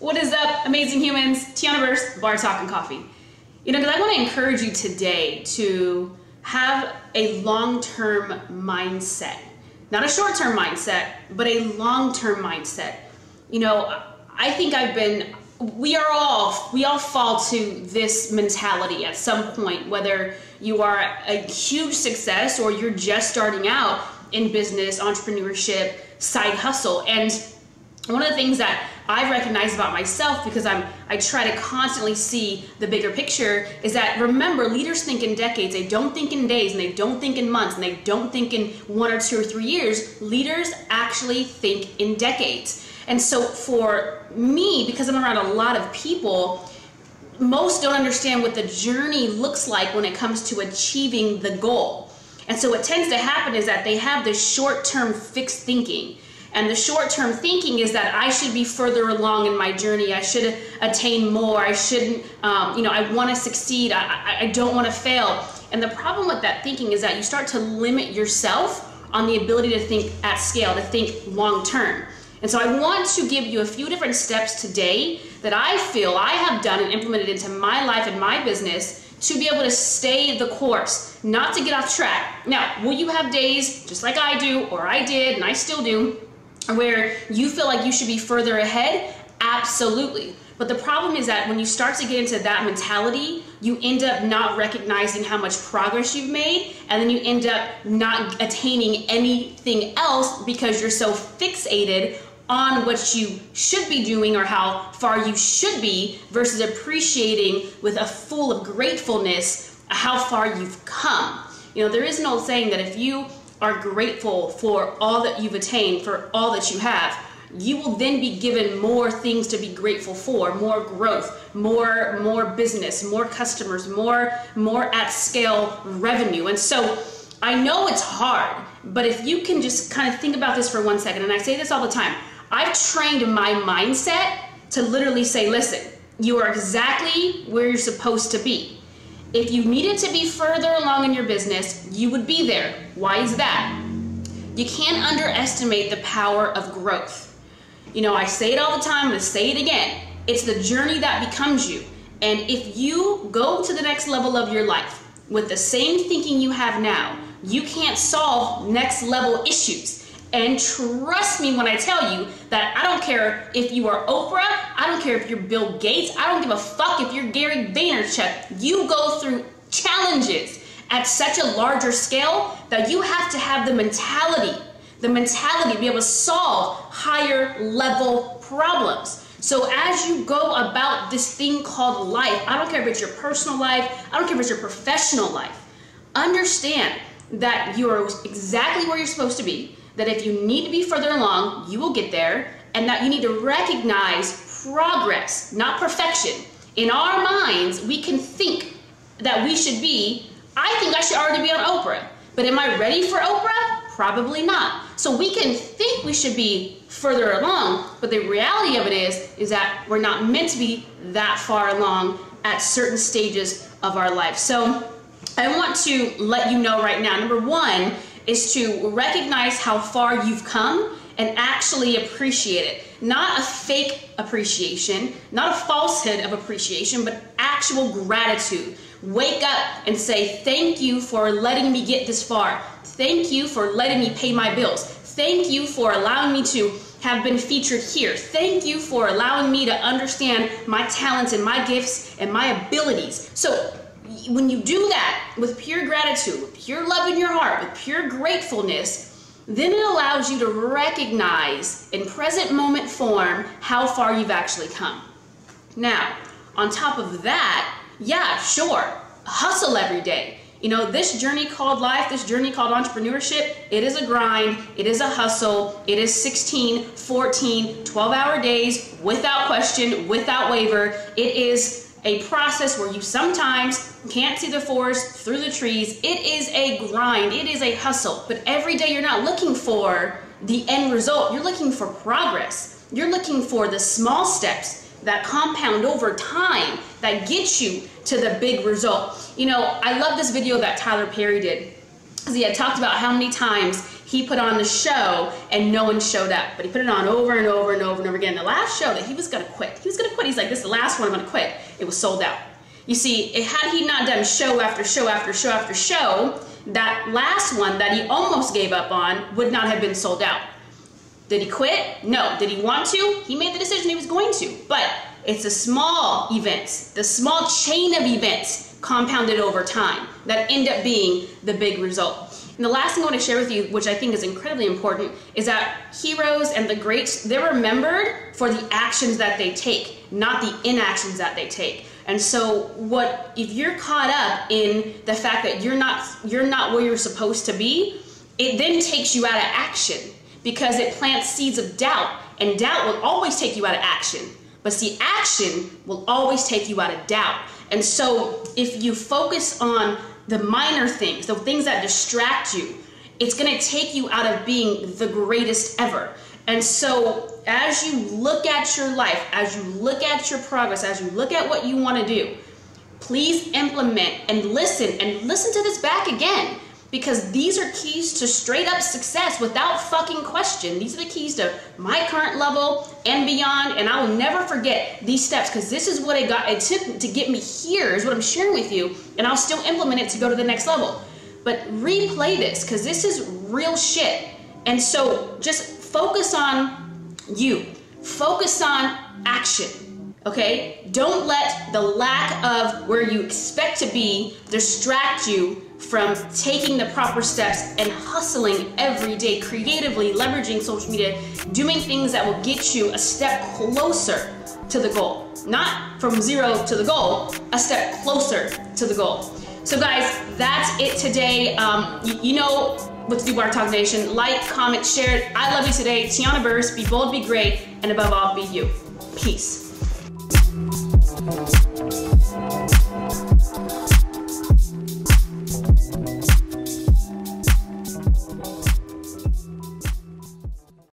What is up, amazing humans? Tiana Burst, Bar Talk and Coffee. Because I want to encourage you today to have a long-term mindset. Not a short-term mindset, but a long-term mindset. I think we all fall to this mentality at some point, whether you are a huge success or you're just starting out in business, entrepreneurship, side hustle. And one of the things that I recognize about myself, because I try to constantly see the bigger picture, is that, remember, leaders think in decades. They don't think in days, and they don't think in months, and they don't think in 1 or 2 or 3 years. Leaders actually think in decades. And so for me, because I'm around a lot of people, most don't understand what the journey looks like when it comes to achieving the goal. And so what tends to happen is that they have this short-term fixed thinking. And the short-term thinking is that I should be further along in my journey. I should attain more. I shouldn't, I want to succeed. I don't want to fail. And the problem with that thinking is that you start to limit yourself on the ability to think at scale, to think long-term. And so I want to give you a few different steps today that I feel I have done and implemented into my life and my business to be able to stay the course, not to get off track. Now, will you have days, just like I do, or I did, and I still do, where you feel like you should be further ahead? Absolutely. But the problem is that when you start to get into that mentality, you end up not recognizing how much progress you've made, and then you end up not attaining anything else because you're so fixated on what you should be doing or how far you should be versus appreciating with a full of gratefulness how far you've come. There is an old saying that if you are grateful for all that you've attained, for all that you have, you will then be given more things to be grateful for, more growth, more business, more customers, more at scale revenue. And so I know it's hard, but if you can just kind of think about this for 1 second, and I say this all the time, I've trained my mindset to literally say, listen, you are exactly where you're supposed to be. If you needed to be further along in your business, you would be there. Why is that? You can't underestimate the power of growth. I say it all the time, I'm gonna say it again. It's the journey that becomes you. And if you go to the next level of your life with the same thinking you have now, you can't solve next level issues. And trust me when I tell you that I don't care if you are Oprah, I don't care if you're Bill Gates, I don't give a fuck if you're Gary Vaynerchuk. You go through challenges at such a larger scale that you have to have the mentality to be able to solve higher level problems. So as you go about this thing called life, I don't care if it's your personal life, I don't care if it's your professional life, understand that you're exactly where you're supposed to be, that if you need to be further along, you will get there, and that you need to recognize progress, not perfection. In our minds, we can think that we should be, I think I should already be on Oprah, but am I ready for Oprah? Probably not. So we can think we should be further along, but the reality of it is that we're not meant to be that far along at certain stages of our life. So I want to let you know right now, number one is to recognize how far you've come and actually appreciate it. Not a fake appreciation, not a falsehood of appreciation, but actual gratitude. Wake up and say, thank you for letting me get this far. Thank you for letting me pay my bills. Thank you for allowing me to have been featured here. Thank you for allowing me to understand my talents and my gifts and my abilities. So when you do that with pure gratitude, with pure love in your heart, with pure gratefulness, then it allows you to recognize in present moment form how far you've actually come. Now, on top of that, yeah, sure, hustle every day. This journey called life, this journey called entrepreneurship, it is a grind, it is a hustle, it is 16, 14, 12-hour days without question, without waiver. It is a process where you sometimes can't see the forest through the trees. It is a grind, it is a hustle, but every day you're not looking for the end result, you're looking for progress. You're looking for the small steps that compound over time that get you to the big result. I love this video that Tyler Perry did, because he had talked about how many times he put on the show and no one showed up. But he put it on over and over and over and over again. The last show that he was gonna quit. He was gonna quit. He's like, this is the last one, I'm gonna quit. It was sold out. You see, had he not done show after show after show after show, that last one that he almost gave up on would not have been sold out. Did he quit? No. Did he want to? He made the decision he was going to. But it's the small events, the small chain of events compounded over time that end up being the big result. And the last thing I want to share with you, which I think is incredibly important, is that heroes and the greats, they're remembered for the actions that they take, not the inactions that they take. And so if you're caught up in the fact that you're not where you're supposed to be, it then takes you out of action because it plants seeds of doubt, and doubt will always take you out of action. But see, action will always take you out of doubt. And so if you focus on the minor things, the things that distract you, it's gonna take you out of being the greatest ever. And so as you look at your life, as you look at your progress, as you look at what you wanna do, please implement and listen to this back again, because these are keys to straight up success without fucking question. These are the keys to my current level and beyond, and I will never forget these steps, because this is what it took to get me here, is what I'm sharing with you, and I'll still implement it to go to the next level. But replay this, because this is real shit. And so just focus on you. Focus on action, okay? Don't let the lack of where you expect to be distract you from taking the proper steps and hustling every day, creatively leveraging social media, doing things that will get you a step closer to the goal. Not from zero to the goal, a step closer to the goal. So guys, that's it today. You know what to do, Bar Talk Nation. Like, comment, share it. I love you today. Tiana Burris, be bold, be great, and above all, be you. Peace.